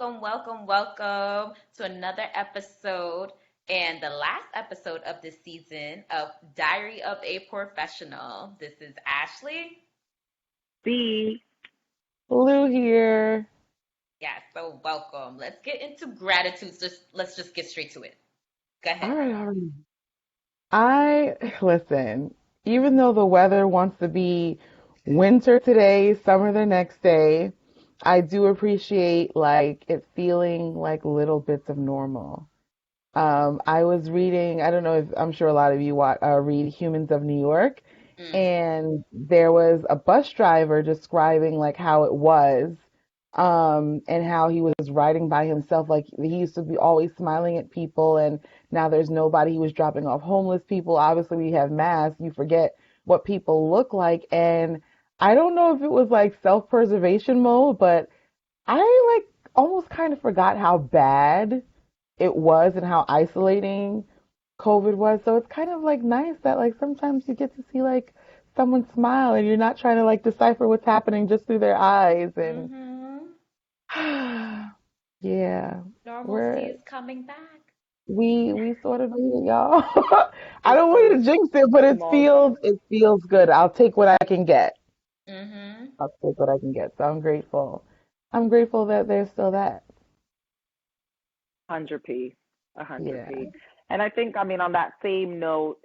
welcome to another episode and the last episode of this season of Diary of a Professional. This is Ashley. See, Blue here. Yes, so welcome. Let's get into gratitudes. Let's just get straight to it. Go All ahead. right, all right. Listen, even though the weather wants to be winter today, summer the next day, I do appreciate like it feeling like little bits of normal. I was reading, I don't know if I'm sure a lot of you read Humans of New York, Mm. and there was a bus driver describing like how it was, and how he was riding by himself. Like he used to be always smiling at people, and now there's nobody. He was dropping off homeless people. Obviously, we have masks. You forget what people look like, and I don't know if it was like self-preservation mode, but I like almost kind of forgot how bad it was and how isolating COVID was. So it's kind of like nice that like sometimes you get to see like someone smile and you're not trying to like decipher what's happening just through their eyes. And Mm-hmm. yeah, Normalcy we're is coming back. we sort of need it, y'all. I it's don't want you true. to jinx it, but Small. it feels good. I'll take what I can get. Mm-hmm. I'll take what I can get. So I'm grateful. I'm grateful that there's still that. 100p, Yeah. 100p. And I think, I mean, on that same note,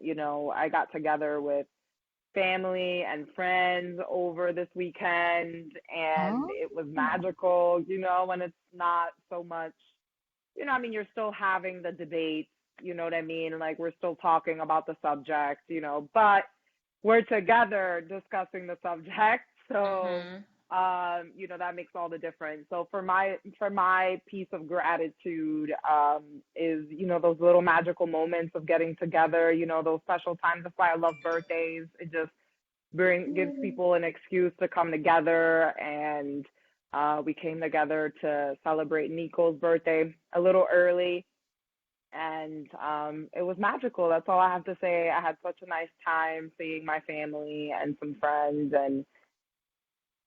I got together with family and friends over this weekend, and Oh, it was magical, when it's not so much, I mean, you're still having the debates, you know what I mean? Like, we're still talking about the subject, but we're together discussing the subject. So, Mm-hmm. that makes all the difference. So for my piece of gratitude, is, those little magical moments of getting together, those special times. That's why I love birthdays. It just gives people an excuse to come together, and we came together to celebrate Nico's birthday a little early, and it was magical. That's all I have to say. I had such a nice time seeing my family and some friends, and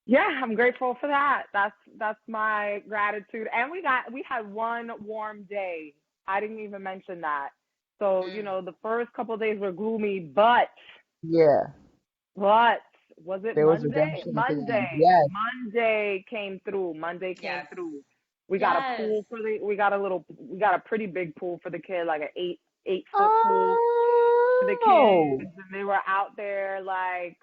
yeah, I'm grateful for that. That's my gratitude. And we had one warm day. I didn't even mention that. So, Mm. the first couple of days were gloomy, yeah. but was it There was Monday? redemption at the end. Monday. Yes. Monday came through. Monday came Yes. through. We got a Yes. pool we got a pretty big pool for the kid, like an eight foot pool for the Oh. kids, and they were out there like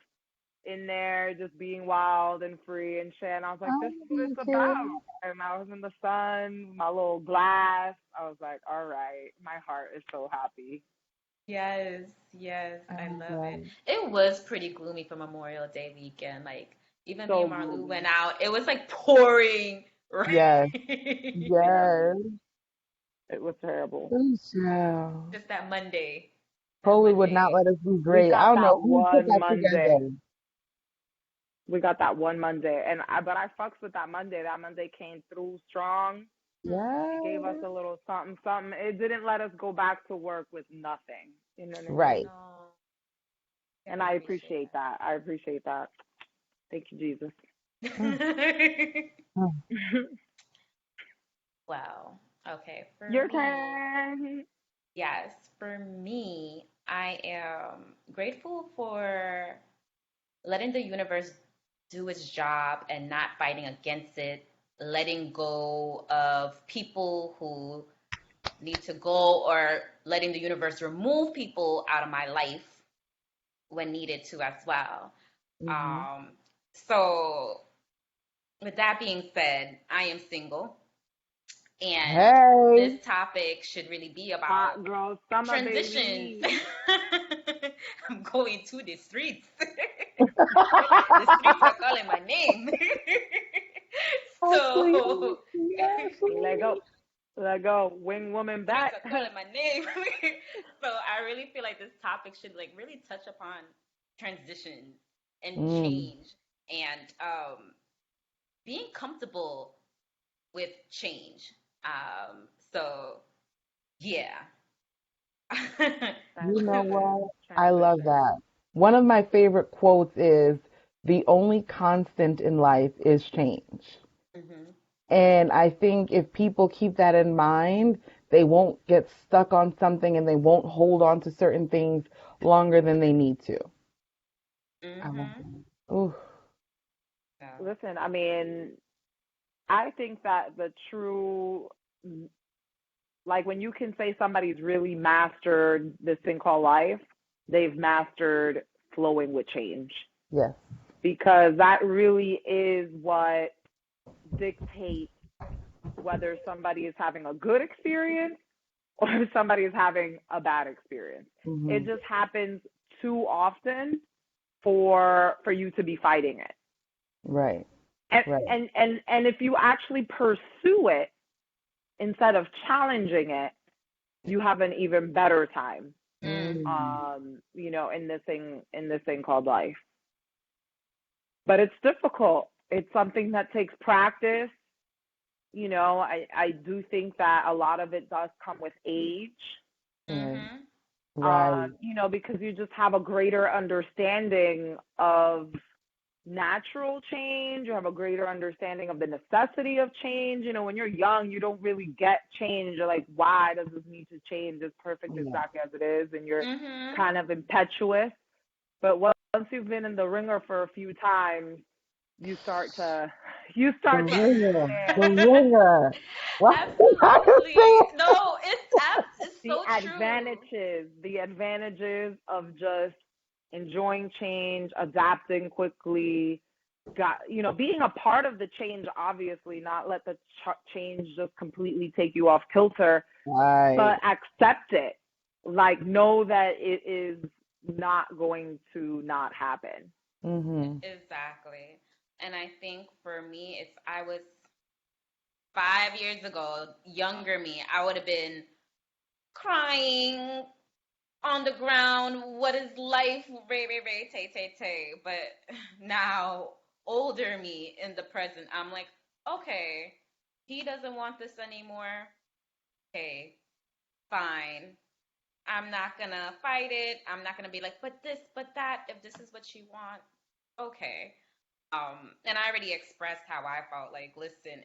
in there just being wild and free and shit. And I was like, this is what Oh, it's about. okay. And I was in the sun, my little glass. I was like, all right, my heart is so happy. Yes, yes, I I'm love it. glad. It was pretty gloomy for Memorial Day weekend. Like, even me So and Marlou went gloomy. out. It was like pouring Yes. Yeah, Yes. it was terrible. Please, child. just that Monday. That COVID would not Monday. let us be We great. I got don't know that who put one that Monday. together. We got that one Monday. But I fucks with that Monday. That Monday came through strong. Hmm. It gave us Yes. a little something, something. It didn't let us go back to work with nothing. You know what I I Right. mean? know. And Gotta I appreciate appreciate that. I appreciate that. Thank you, Jesus. Mm, that. mm. Wow. Okay, for Your me, turn. yes, for me, I am grateful for letting the universe do its job and not fighting against it, letting go of people who need to go, or letting the universe remove people out of my life when needed to as well. Mhm. Um, so, with that being said, I am single, and this Hey. topic should really be about Hot girl summer, transitions. baby. I'm going to the streets. The streets are calling my name. Ashley, So Ashley, Let Ashley. go. Let go. Wing woman streets back. are calling my name. So I really feel like this topic should like really touch upon transition and Mm. change, and being comfortable with change. So yeah. You know Transition. what? I love Transition. that. One of my favorite quotes is, "The only constant in life is change." Hmm. And I think if people keep that in mind, they won't get stuck on something and they won't hold on to certain things longer than they need to. Mm-hmm. Ooh, So, Listen, I mean, I think that the true, like when you can say somebody's really mastered this thing called life, they've mastered flowing with change, yes. because that really is what dictates whether somebody is having a good experience or if somebody is having a bad experience. It Hmm. just happens too often for you to be fighting it. Right. And Right. and if you actually pursue it instead of challenging it, you have an even better time. mm, Mm. In this thing called life. But it's difficult. It's something that takes practice. I do think that a lot of it does come with age. Right. mm-hmm. Right. Because you just have a greater understanding of natural change. You have a greater understanding of the necessity of change. When you're young, you don't really get change. You're like, why does this need to change? It's perfect Yeah. exactly as it is. And you're Mm-hmm. kind of impetuous. But once you've been in the ringer for a few times, you start to you The start to ringer. The understand ringer. What? How to say Absolutely. it? No, it's the so true. advantages of just enjoying change, adapting quickly, being a part of the change, obviously, not let the change just completely take you off kilter, Right. but accept it. Like, know that it is not going to not happen. Mm-hmm. Exactly. And I think for me, if I was 5 years ago, younger me, I would have been crying on the ground. What is life? Ray, ray, ray, tay, tay, tay. But now, older me in the present, I'm like, okay, he doesn't want this anymore. Okay, fine. I'm not gonna fight it. I'm not gonna be like, but this, but that. If this is what you want, okay. And I already expressed how I felt. Like, listen,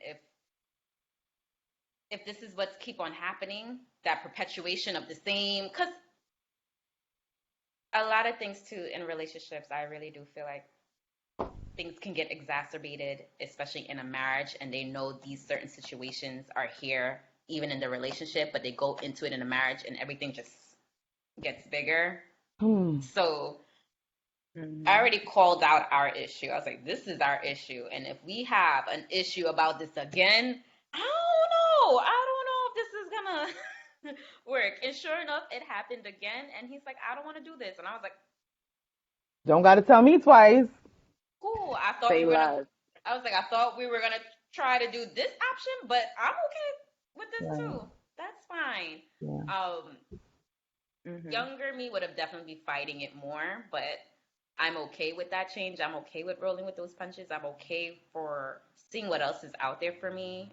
if this is what's keep on happening, that perpetuation of the same, because a lot of things too in relationships, I really do feel like things can get exacerbated, especially in a marriage, and they know these certain situations are here even in the relationship, but they go into it in a marriage and everything just gets bigger. Hmm. So I Mm-hmm. already called out our issue. I was like, this is our issue. And if we have an issue about this again, I don't know. I don't know if this is gonna work. And sure enough, it happened again. And he's like, I don't want to do this. And I was like, Don't got to tell me twice. cool. I thought we Say were gonna. less. I was like, I thought we were gonna try to do this option, but I'm okay with this Right. too. That's fine. Yeah. Um, Mm-hmm. Younger me would have definitely be fighting it more, but I'm okay with that change. I'm okay with rolling with those punches. I'm okay for seeing what else is out there for me.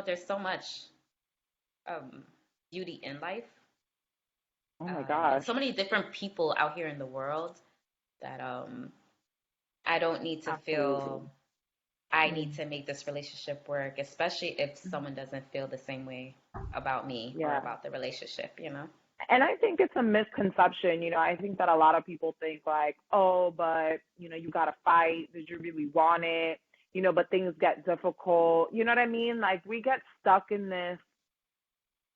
There's so much um, beauty in life, Oh my and gosh. so many different people out here in the world that I don't need to Absolutely. feel I need Mm. to make this relationship work, especially if someone doesn't feel the same way about me or Yeah. about the relationship. And I think it's a misconception. I think that a lot of people think like, oh, but, you got to fight. Did you really want it? But things get difficult. You know what I mean? Like, we get stuck in this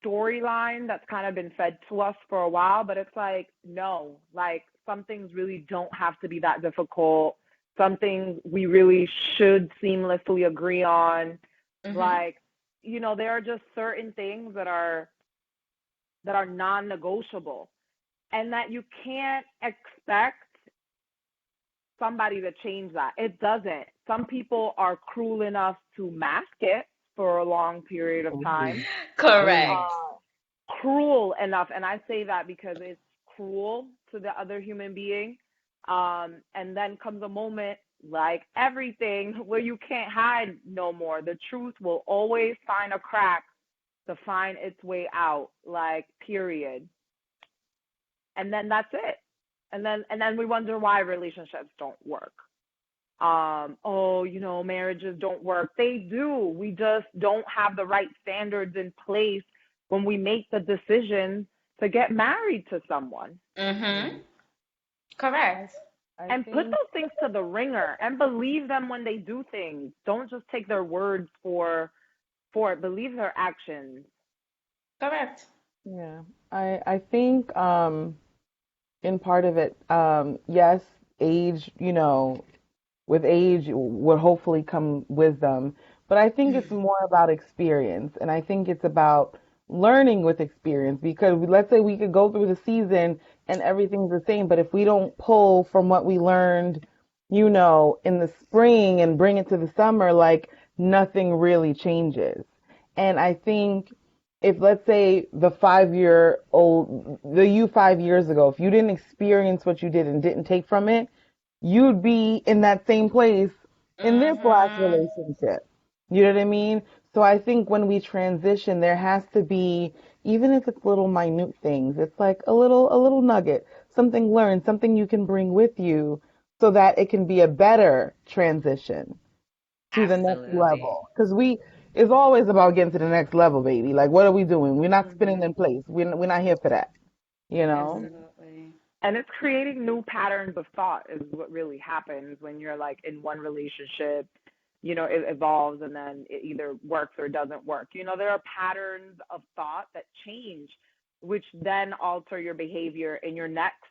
storyline that's kind of been fed to us for a while, but it's like, no, like, some things really don't have to be that difficult. Some things we really should seamlessly agree on. Mhm. Like, there are just certain things that are non-negotiable, and that you can't expect somebody to change that. It doesn't. Some people are cruel enough to mask it for a long period of Ooh. time. Ooh. Correct. Uh, Cruel enough, and I say that because it's cruel to the other human being. And then comes a moment, like everything, where you can't hide no more. The truth will always find a crack to find its way out, like, period. And then that's it. And then we wonder why relationships don't work. oh, marriages don't work. They do. We just don't have the right standards in place when we make the decision to get married to someone. Mm-hmm. Right. Correct. I And put think those things to the ringer and believe them when they do things. Don't just take their words for it. Believe their actions. Correct. yeah. I think in part of it, yes, age, with age would hopefully come wisdom. But I think it's more about experience. And I think it's about learning with experience because let's say we could go through the season and everything's the same. But if we don't pull from what we learned, in the spring and bring it to the summer, like nothing really changes. And I think if let's say the you 5 years ago, if you didn't experience what you did and didn't take from it, you'd be in that same place in this last Mm-hmm. relationship. You know what I mean? So I think when we transition, there has to be, even if it's little minute things, it's like a little nugget, something learned, something you can bring with you so that it can be a better transition to the next Absolutely. level. Because it's always about getting to the next level, baby. Like, what are we doing? We're not spinning Hmm. in place. We're not here for that, you know? Absolutely. And it's creating new patterns of thought is what really happens when you're like in one relationship. It evolves and then it either works or doesn't work. There are patterns of thought that change, which then alter your behavior in your next,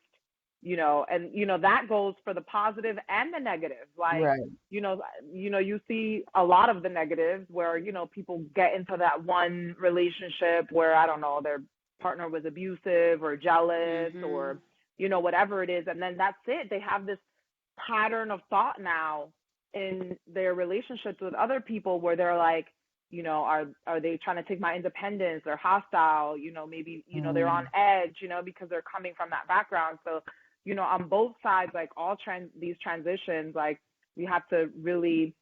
and that goes for the positive and the negative. Like, Right. you see a lot of the negatives where, people get into that one relationship where, I don't know, their partner was abusive or jealous Mm-hmm. or, whatever it is. And then that's it. They have this pattern of thought now in their relationships with other people where they're like, are they trying to take my independence? They're hostile, maybe, they're on Mm, edge, because they're coming from that background. So, on both sides, like these transitions, like we have to really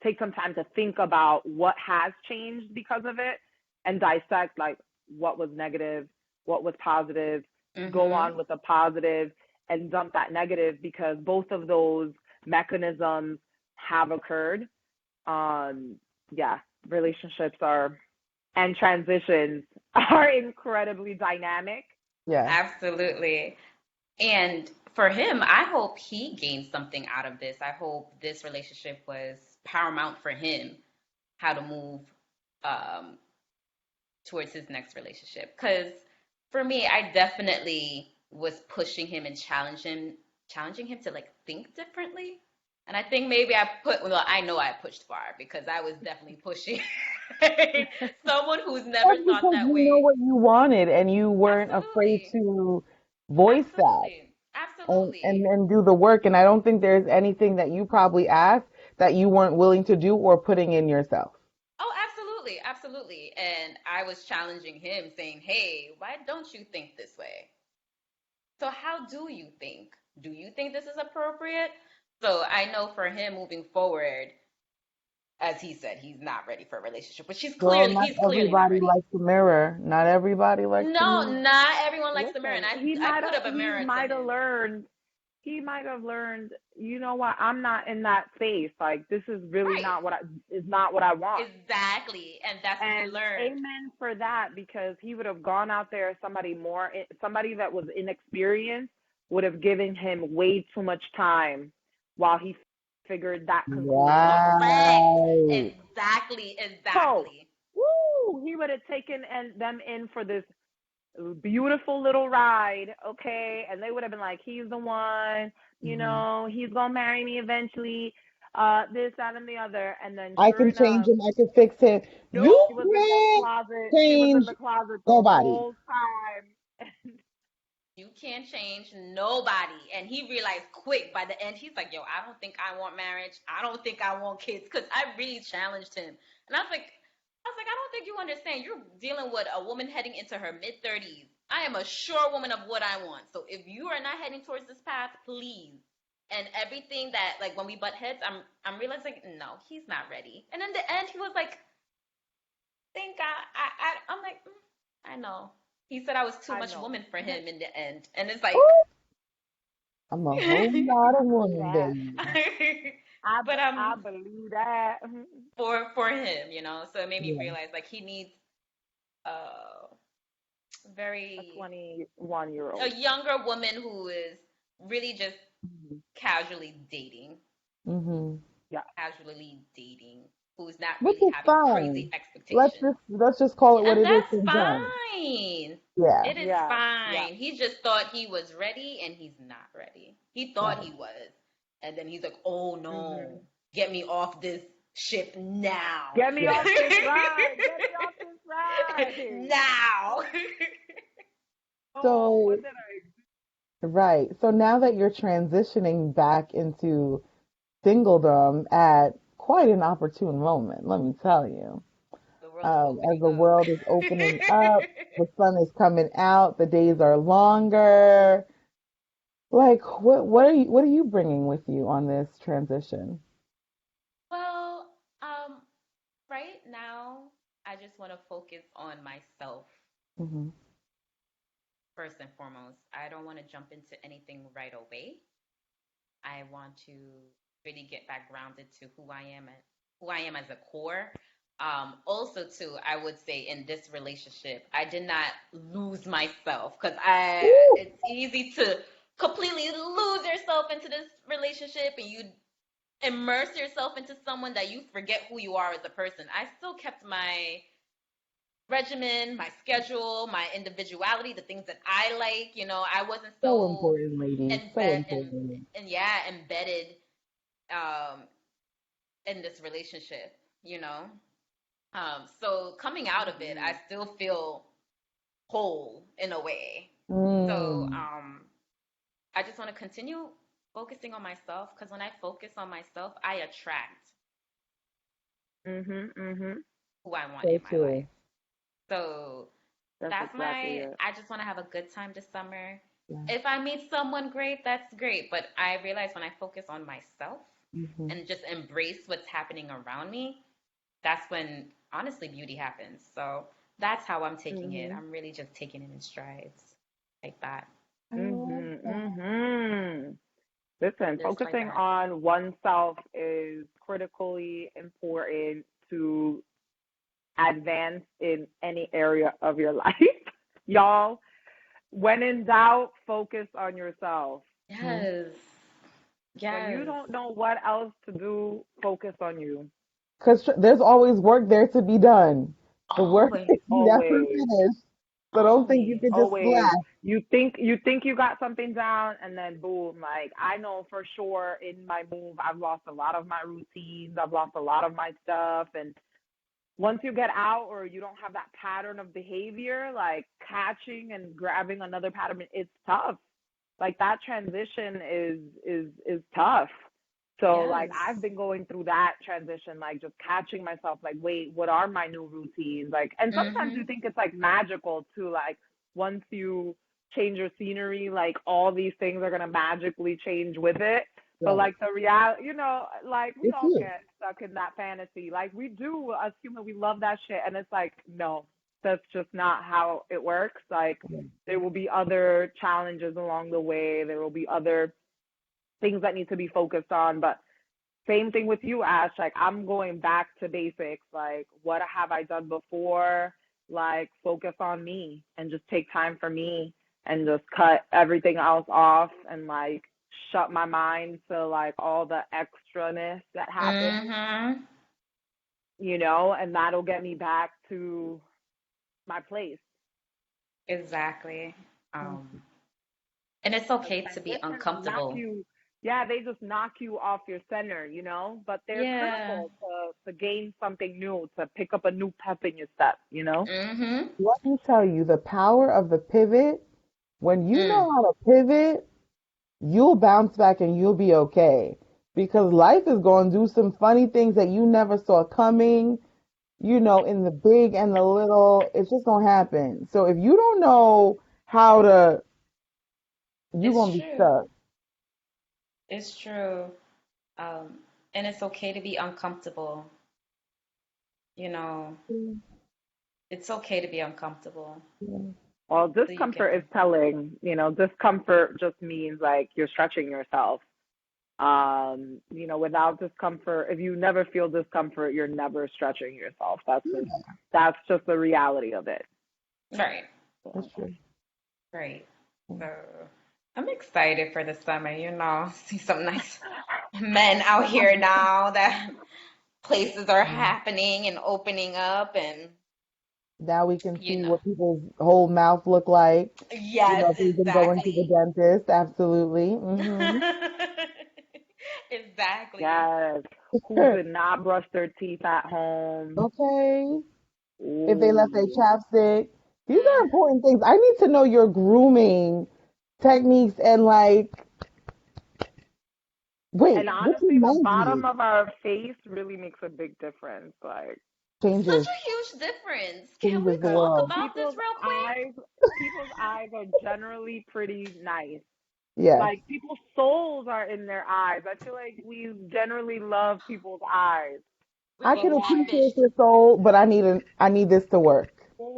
take some time to think about what has changed because of it and dissect like what was negative, what was positive, go Mm-hmm. on with the positive and dump that negative because both of those mechanisms have occurred. Um, yeah, relationships are and transitions are incredibly dynamic. yes. Absolutely. And for him, I hope he gained something out of this. I hope this relationship was paramount for him, how to move um, towards his next relationship. Because for me, I definitely was pushing him and challenging him to like think differently. And I think maybe well, I know I pushed far because I was definitely pushing someone who's never That's thought because that you know way. what you wanted and you weren't afraid Absolutely. to voice that Absolutely. and, Absolutely. and do the work. And I don't think there's anything that you probably asked that you weren't willing to do or putting in yourself. Oh, absolutely. Absolutely. And I was challenging him saying, hey, why don't you think this way? So, how do you think? Do you think this is appropriate? So, I know for him moving forward, as he said, he's not ready for a relationship, but Girl, not he's clearly not everybody ready. likes the mirror. Not everybody likes the No, mirror. not everyone likes the mirror, and Listen, I put up a he mirror to might have him. learned he might have learned, you know what, I'm not in that space. Like this is really Right. not is not what I want. Exactly. And that's what he And learned. amen for that because he would have gone out there somebody that was inexperienced would have given him way too much time while he figured that conclusion out. Correct. Right. Exactly. So, Exactly. he would have taken them in for this beautiful little ride, okay? And they would have been like, he's the one, Mhm. he's gonna marry me eventually, this, that, and the other. And then I sure can change enough, him. I can fix him. You he was in the can't closet. He was in change the closet the nobody. whole time. You can't change nobody. And he realized quick by the end, he's like, yo, I don't think I want marriage. I don't think I want kids. Cause I really challenged him. And I don't think you understand. You're dealing with a woman heading into her mid 30s. I am a sure woman of what I want. So if you are not heading towards this path, please. And everything that like when we butt heads, I'm realizing no, he's not ready. And in the end, he was like, think I'm like, I know. He said I was too I much know. woman for him in the end. And it's like, Ooh, I'm a whole lot of believe woman, that. baby. But I believe that. for him, so it made me Yeah. realize like he needs uh A very 21-year-old. a younger woman who is really just Mhm. casually dating, Mhm. Yeah. casually dating, who's not Which really is having crazy fine. expectations. Let's just call it what And it is that's and done. fine. Yeah. It is Yeah. Yeah. fine. He just thought he was ready and he's not ready. He thought Right. he was. And then he's like, oh no, Mhm. get me off this ship now. Get me Yeah. off this ride. Get me off this ride. Now. Oh, So, what did I? right. So now that you're transitioning back into singledom at quite an opportune moment, let me tell you. The world is As opening the up. world is opening up, the sun is coming out, the days are longer. Like, what are you bringing with you on this transition? Well, right now, I just want to focus on myself Hmm. first and foremost. I don't want to jump into anything right away. I want to really get back grounded to who I am as a core. Also, too, I would say in this relationship, I did not lose myself because Ooh, it's easy to completely lose yourself into this relationship and you immerse yourself into someone that you forget who you are as a person. I still kept my regimen, my schedule, my individuality, the things that I like. I wasn't so so important, ladies. So embed important. and yeah, embedded um, in this relationship. You know, so coming out of it, I Mhm. still feel whole in a way. So Mm. I just want to continue focusing on myself because when I focus on myself, I attract Mhm. Mhm. who I want So in my life. true. So That's exactly it. I just want to have a good time this summer. Yeah. If I meet someone great, that's great. But I realize when I focus on myself Hmm. and just embrace what's happening around me, that's when honestly beauty happens. So that's how I'm taking it. Mhm. I'm really just taking it in strides like that. I love Mhm. that. Mhm. Listen, Just like focusing that. on oneself is critically important to advance in any area of your life. Y'all, when in doubt, focus on yourself. Mhm. Yes. When you Yes. don't know what else to do, focus on you. Because there's always work there to be done. The work Always. is never Always. finished. So don't think you Always. can just Always. slack. You think you got something down and then boom, like I know for sure in my move I've lost a lot of my routines, I've lost a lot of my stuff, and once you get out or you don't have that pattern of behavior, like catching and grabbing another pattern, it's tough. Like that transition is tough. So like Yes. I've been going through that transition, like just catching myself, like, wait, what are my new routines? Like, and sometimes you Mm-hmm. think it's like magical too, like once you change your scenery, like all these things are gonna magically change with it. But Right. like the reality, like we It's all you. get stuck in that fantasy. Like we do as human, we love that shit, and it's like no, that's just not how it works. Like there will be other challenges along the way. There will be other things that need to be focused on. But same thing with you, Ash. Like I'm going back to basics. Like what have I done before? Like focus on me and just take time for me and just cut everything else off and like shut my mind to like all the extraness that happens, Mm-hmm. and that'll get me back to my place. Exactly. Mhm. And it's Because okay to be transitions knock uncomfortable. you, yeah, they just knock you off your center, but they're Yeah. critical to gain something new, to pick up a new pep in your step. Mm-hmm. Let me tell you, the power of the pivot, when you Mm. know how to pivot, you'll bounce back and you'll be okay. Because life is going to do some funny things that you never saw coming, in the big and the little. It's just going to happen. So if you don't know how to, you're It's going to be true. stuck. It's true. Um, and it's okay to be uncomfortable. You know, Mm, it's okay to be uncomfortable. yeah. Well, So you discomfort is can. telling. Discomfort just means like you're stretching yourself. Without discomfort, if you never feel discomfort, you're never stretching yourself. That's just the reality of it. Right. That's true. Right. So I'm excited for the summer, see some nice men out here now that places are Mm. happening and opening up and Now we can you see know. what people's whole mouth look like. Yes, If we've been going to the exactly. dentist, absolutely. Hmm. Exactly. Yes. Who did not brush their teeth at home? Okay. If they left their Ooh. chapstick. These are Mm. important things. I need to know your grooming techniques and like, wait, And this honestly, the reminds bottom me. of our face really makes a big difference. Like Changes, Such a huge difference. Can we changes the the talk world. about this real quick? eyes, people's eyes are generally pretty nice. Yes. Like people's souls are in their eyes. I feel like we generally love people's eyes. We I get can Like, appreciate catfished. your soul, but I need this to work.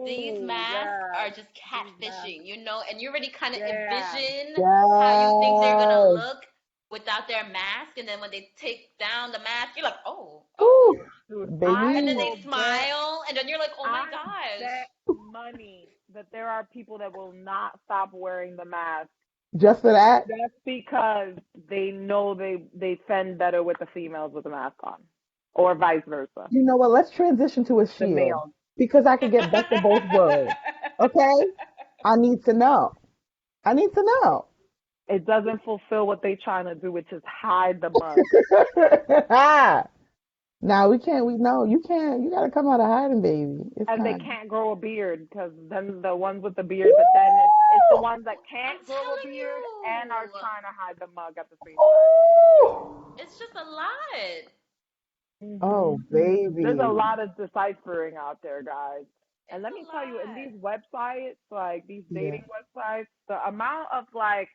These oh masks yeah, are just these masks. catfishing, and you already kind of Yeah. envision how you think they're gonna Yes. look without their mask, and then when they take down the mask, you're like, oh, Ooh, oh, Dude, and I then baby. they will bet smile, and then you're like, oh my I gosh. bet money that there are people that will not stop wearing the mask Just for that, just because they know they fend better with the females with the mask on, or vice versa. you know what? Let's transition to a The shield males. because I could get best of both worlds. Okay? I need to know. I need to know. It doesn't fulfill what they trying to do, which is hide the mug. Now we can't. We know you can't. You gotta come out of hiding, baby. It's And they time. can't grow a beard because then the ones with the beard, but then it's the ones that I'm can't grow a telling beard and are you, trying to hide the mug at the same Ooh. it's just a lot. time. Oh, There's a baby. lot of deciphering out there, guys. And It's let a me tell you, in lot. these websites, like these Yeah. dating websites, the amount of like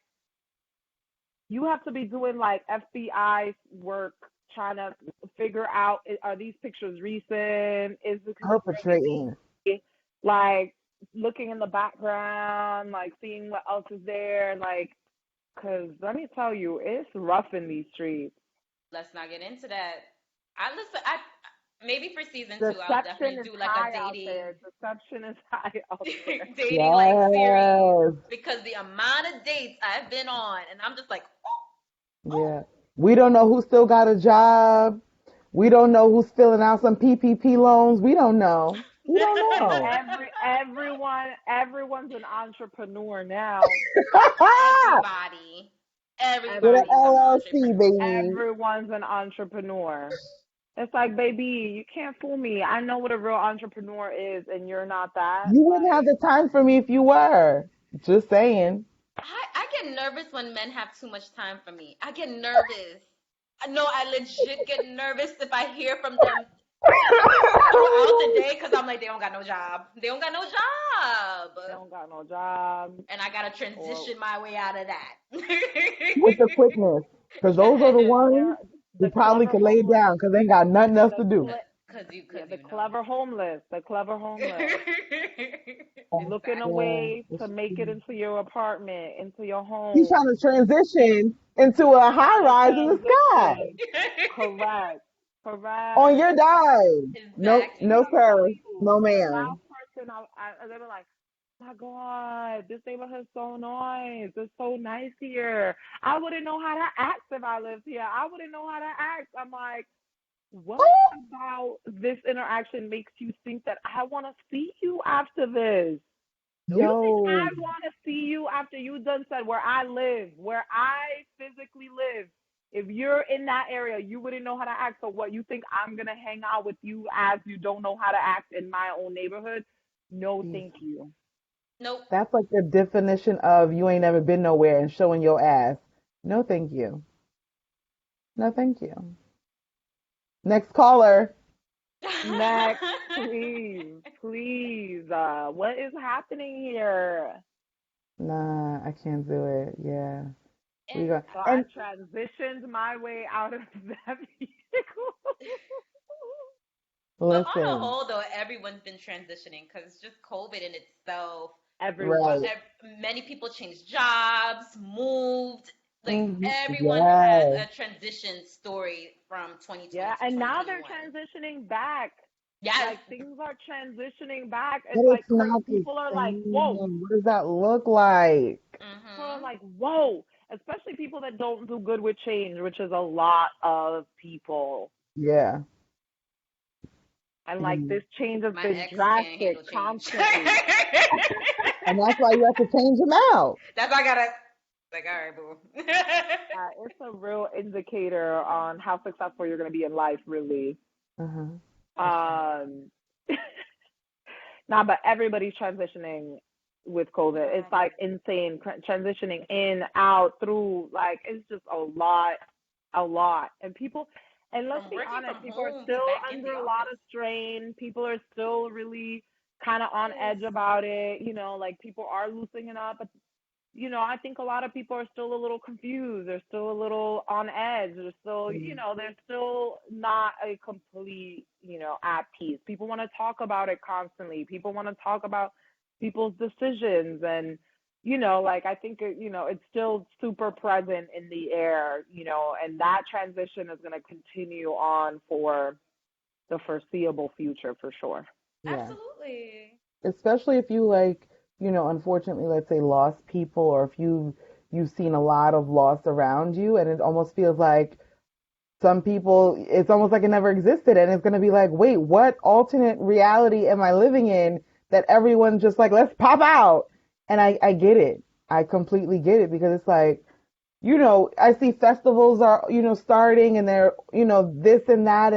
you have to be doing like FBI work trying to figure out are these pictures recent? Is the Perpetrating. conspiracy like looking in the background, like seeing what else is there, like because let me tell you, it's rough in these streets. Let's not get into that. I listen. I maybe for season two, I'll Deception definitely is do like a high out there. Deception is high out there. dating like series Yes. because the amount of dates I've been on, and I'm just like, oh, Yeah. We don't know who still got a job. We don't know who's filling out some PPP loans. We don't know. We don't And know. everyone's an entrepreneur now. everybody, With an everybody's an LLC, entrepreneur. baby. Everyone's an entrepreneur. It's like, baby, you can't fool me. I know what a real entrepreneur is, and you're not that. You wouldn't have Like, the time for me if you were. Just saying. I get nervous when men have too much time for me. I get nervous. No, I legit get nervous if I hear from them throughout the day because I'm like, they don't got no job. They don't got no job. they don't got no job, And I gotta or transition my way out of that. With the quickness. Because those are the they're ones who the probably clever could lay it homeless, down because they ain't got nothing else the to do. cle- Cause yeah, the you know. clever homeless, the clever homeless, looking a Exactly. Yeah, way it's to make it true. into your apartment, into your He's trying home. to transition into a high Trying to rise in the sky transition. Correct. on Correct. your dime. Nope, Dude, no Exactly. I'm sir, telling you, no the ma'am. last person they were like, oh my God, this neighborhood's so nice. It's so nice here. I wouldn't know how to act if I lived here. I wouldn't know how to act. I'm like, what about this interaction makes you think that I want to see you after this? You Nope. think Yo, I want to see you after you done said where I live, where I physically live? If you're in that area, you wouldn't know how to act. So what, you think I'm gonna hang out with you as you don't know how to act in my own neighborhood? No, jeez. thank you. Nope. That's like the definition of you ain't never been nowhere and showing your ass. No, thank you. No, thank you. Next caller. Next, please, please. What is happening here? Nah, I can't do it. Yeah, we and go. So I And transitioned my way out of that vehicle. but on the listen, whole, though, everyone's been transitioning because it's just COVID in itself. everyone. Right. Many people changed jobs, moved. Like everyone has Yes. a transition story from 2020 Yeah, to and now they're 2021. transitioning back. Yes, Like things are transitioning back. But It's it's like not the people are like, whoa. same. What does that look like? People are hmm like, whoa. Especially people that don't do good with change, which is a lot of people. Yeah. And like Mm. this change has my been ex can't drastic handle change. constantly. And that's why you have to change them out. That's why I gotta like, all right, boo. It's a real indicator on how successful you're going to be in life, really. Uh-huh. For sure. Um, nah, but everybody's transitioning with COVID. It's Yeah. like insane transitioning in, out, through. Like it's just a lot. And people, and let's From be working honest, from people are home to still back in under the a lot office. of strain. People are still really kind of on Yes. edge about it. Like people are loosening up, but I think a lot of people are still a little confused. They're still a little on edge. They're still, Mm. they're still not a complete, at peace. People want to talk about it constantly. People want to talk about people's decisions and, like I think it's still super present in the air, and that transition is going to continue on for the foreseeable future for sure. Yeah. Absolutely. Especially if you like, unfortunately, let's say lost people, or if you've seen a lot of loss around you, and it almost feels like some people, it's almost like it never existed, and it's going to be like, wait, what alternate reality am I living in that everyone's just like, let's pop out? And I get it. I completely get it because it's like, I see festivals are, starting, and they're, this and that,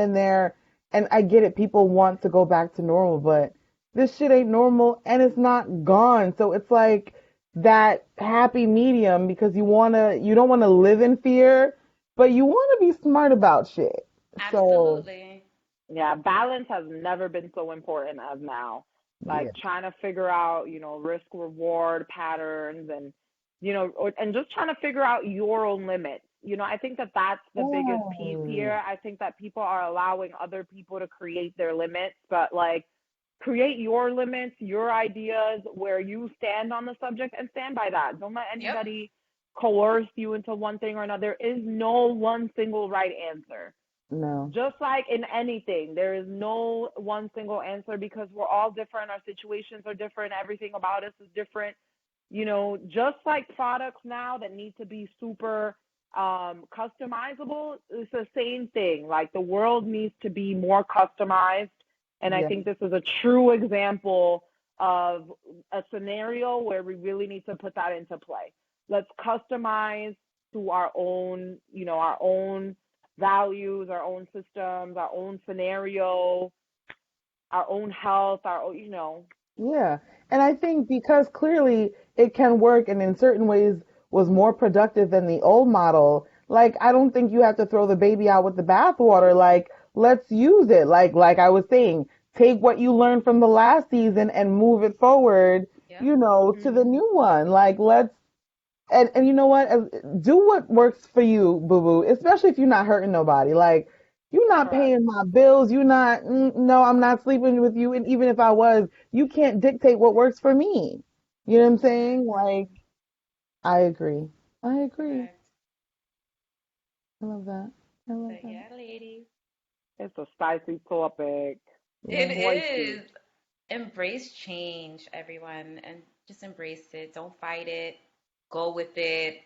and I get it. People want to go back to normal, but this shit ain't normal and it's not gone. So it's like that happy medium because you don't want to live in fear, but you want to be smart about shit. So, Absolutely. Yeah, balance has never been so important as now. Like yeah. trying to figure out, risk reward patterns and, and just trying to figure out your own limits. I think that that's the biggest piece Oh, here. I think that people are allowing other people to create their limits, but like create your limits, your ideas, where you stand on the subject and stand by that. Don't let Yep. anybody coerce you into one thing or another. There is no one single right answer. no. Just like in anything, there is no one single answer because we're all different. Our situations are different. Everything about us is different. Just like products now that need to be super customizable, it's the same thing. Like the world needs to be more customized. And I Yeah. think this is a true example of a scenario where we really need to put that into play. Let's customize to our own values, our own systems, our own scenario, our own health, Yeah. And I think because clearly it can work and in certain ways was more productive than the old model, like I don't think you have to throw the baby out with the bathwater. Like let's use it. Like I was saying, take what you learned from the last season and move it forward, Yep. to the Mm-hmm. new one. Like let's and you know what? Do what works for you, boo boo. Especially if you're not hurting nobody. Like you're not Correct. paying my bills. You're not. No, I'm not sleeping with you. And even if I was, you can't dictate what works for me. You know what I'm saying? Correct. Like I agree. I agree. Correct. I love that. I So love that. yeah, ladies. It's a spicy topic. It Yeah. Spicy. is. Embrace change, everyone, and just embrace it. Don't fight it. Go with it.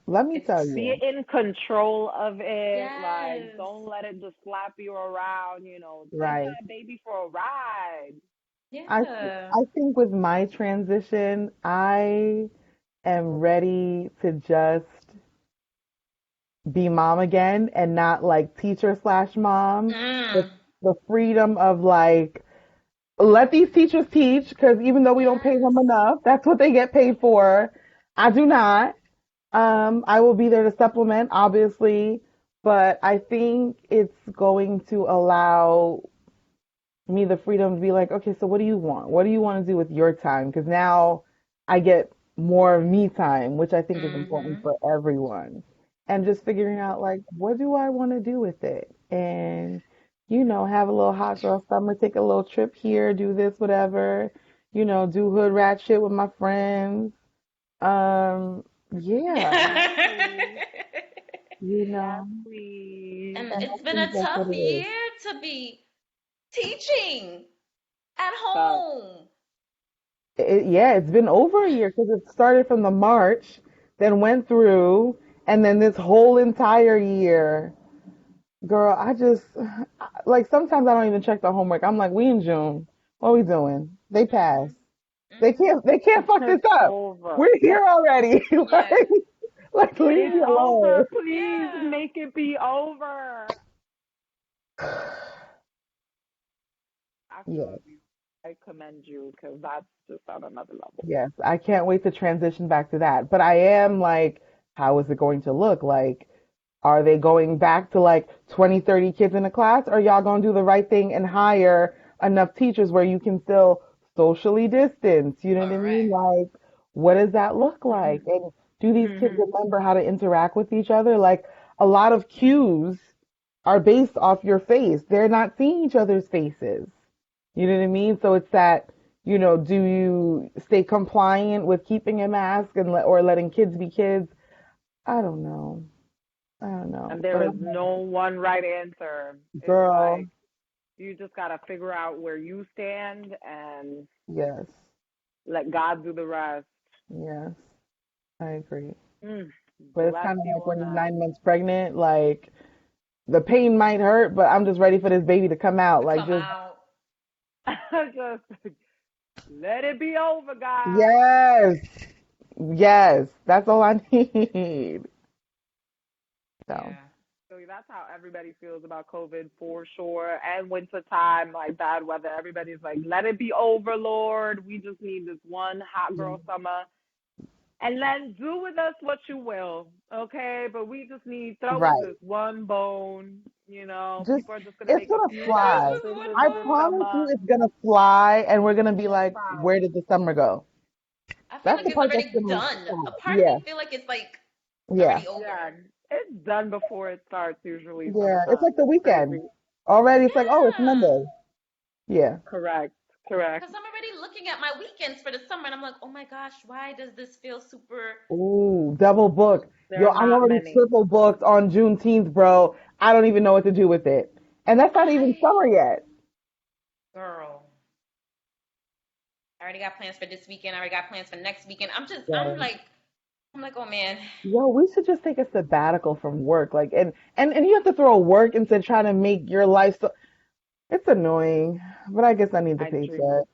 Let me tell It's Be you. in control of it. Like, yes. don't let it just slap you around. Take Right. that baby for a ride. Yeah. I think with my transition, I am ready to just be mom again and not like teacher slash mom. The Mm. the freedom of like let these teachers teach because even though we don't pay them Yes. enough, that's what they get paid for. I do not. I will be there to supplement, obviously, but I think it's going to allow me the freedom to be like, okay, so what do you want? What do you want to do with your time? Because now I get more me time, which I think is important Mm-hmm. for everyone. And just figuring out like, what do I want to do with it? And, have a little hot girl summer, take a little trip here, do this, whatever. do hood rat shit with my friends. Um, yeah, Yes, please. you Yes, know, please. And and it's that been seems a like what tough it is. year to be teaching at So, home. Yeah, it's been over a year because it started from the March, then went through, and then this whole entire year. Girl, I just like sometimes I don't even check the homework. I'm like, we in June. What are we doing? They Hmm. passed. Hmm. They can't fuck this it's up. over. We're here already. Yeah. Like leave It's me Yeah. over. alone. Please Yeah. make it be over. I feel Yes, you. I commend you because that's just on another level. yes. I can't wait to transition back to that. But I am like, how is it going to look? Like, are they going back to like 20, 30 kids in a class? Or y'all gonna do the right thing and hire enough teachers where you can still socially distance? You know what I mean? Correct. Like, what does that look like? And do these kids Mhm. remember how to interact with each other? Like, a lot of cues are based off your face. They're not seeing each other's faces. You know what I mean? So it's that, do you stay compliant with keeping a mask or letting kids be kids? I don't know. I don't know. And But there is I'm like, no one right answer. It's girl, like you just gotta figure out where you stand and yes, let God do the rest. yes, I agree. Mm. But it's Bless kind of you like when on you're that. 9 months pregnant, like the pain might hurt, but I'm just ready for this baby to come out. To Like come just, out. Just let it be over, God. yes, yes, that's all I need. So, Yeah. So that's how everybody feels about COVID for sure. And winter time, like bad weather, everybody's like, let it be over, Lord. We just need this one hot yeah, girl summer. And then do with us what you will, okay? But we just need throw us right. this one bone. You know, Just, people are just gonna it's make a gonna few bad fly. Throws us one I decisions this promise you summer. it's gonna fly, and we're gonna be It's like, where fine. did the summer go? I feel That's like the it's part that's already gonna done. fly. A part of Yeah, me feel like it's like yeah, already over. Yeah, it's done before it starts. Usually, yeah. It's summertime. like the It's weekend. crazy. Already, it's like, oh, it's Yeah. Monday. Yeah. Correct. Correct. Because I'm already looking at my weekends for the summer and I'm like, oh my gosh, why does this feel super Ooh, double book. There Yo, are I'm not already many. triple booked on Juneteenth, bro. I don't even know what to do with it. And that's not even I summer yet. girl. I already got plans for this weekend. I already got plans for next weekend. Yeah. I'm like, oh man. Yo, we should just take a sabbatical from work. Like, and you have to throw work into trying to make your life so. It's annoying, but I guess I need the I dream. paycheck.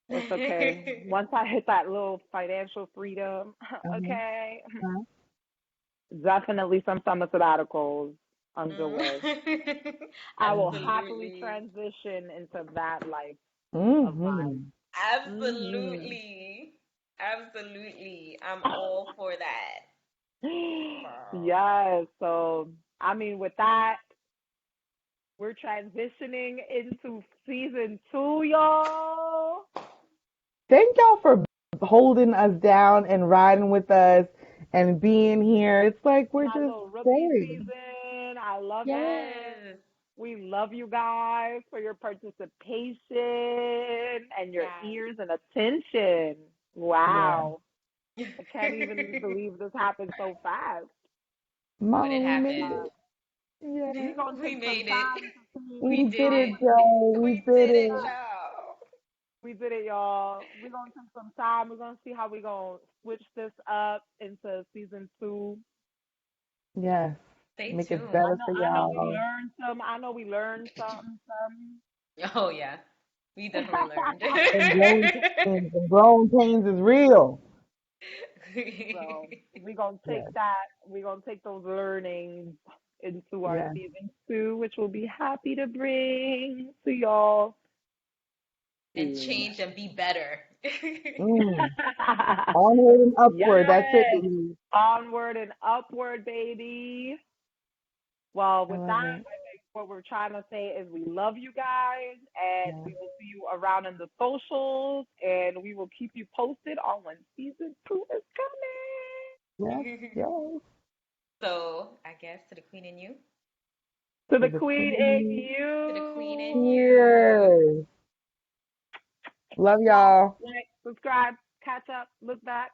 It's okay. Once I hit that little financial freedom, Uh-huh. okay, Uh-huh. definitely some summer sabbaticals underway. Mm. I will happily Absolutely. transition into that life of mine. Mm-hmm. Mhm. Absolutely. Absolutely. I'm all for that. Girl. Yes. So, I mean, with that, we're transitioning into season 2, y'all. Thank y'all for holding us down and riding with us and being here. It's like we're My just little rookie growing. season. I love it. Yes. We love you guys for your participation and your Yes. ears and attention. Yeah. Wow. I can't even believe this happened so fast. But Mama, it we made happened. it. Yeah. We're going to We take some made it. time to see We We did did how it, it. much Joe. We We did did it, it. y'all. we did it, y'all. We're going to take some time. We're going to see how we're going to switch this up into season 2. Yes. Stay Make it tuned. better for I know we y'all. learned some. I know we learned something. Oh yeah. We definitely learned. And growing pains is real. So we're gonna take Yes. that. We're gonna take those learnings into our Yes. season 2, which we'll be happy to bring to y'all And soon. change and be better. Mm. Onward and upward. That's it, Yes, baby. onward and upward, baby. Well, I with love that, it. I think what we're trying to say is we love you guys, and Yes. we will see you around in the socials, and we will keep you posted on when season 2 is Yes. Yes. So I guess to the queen and you. coming. To To the the queen and queen. To the queen you. and you. Cheers. Love Last y'all. night. subscribe, catch up, look back.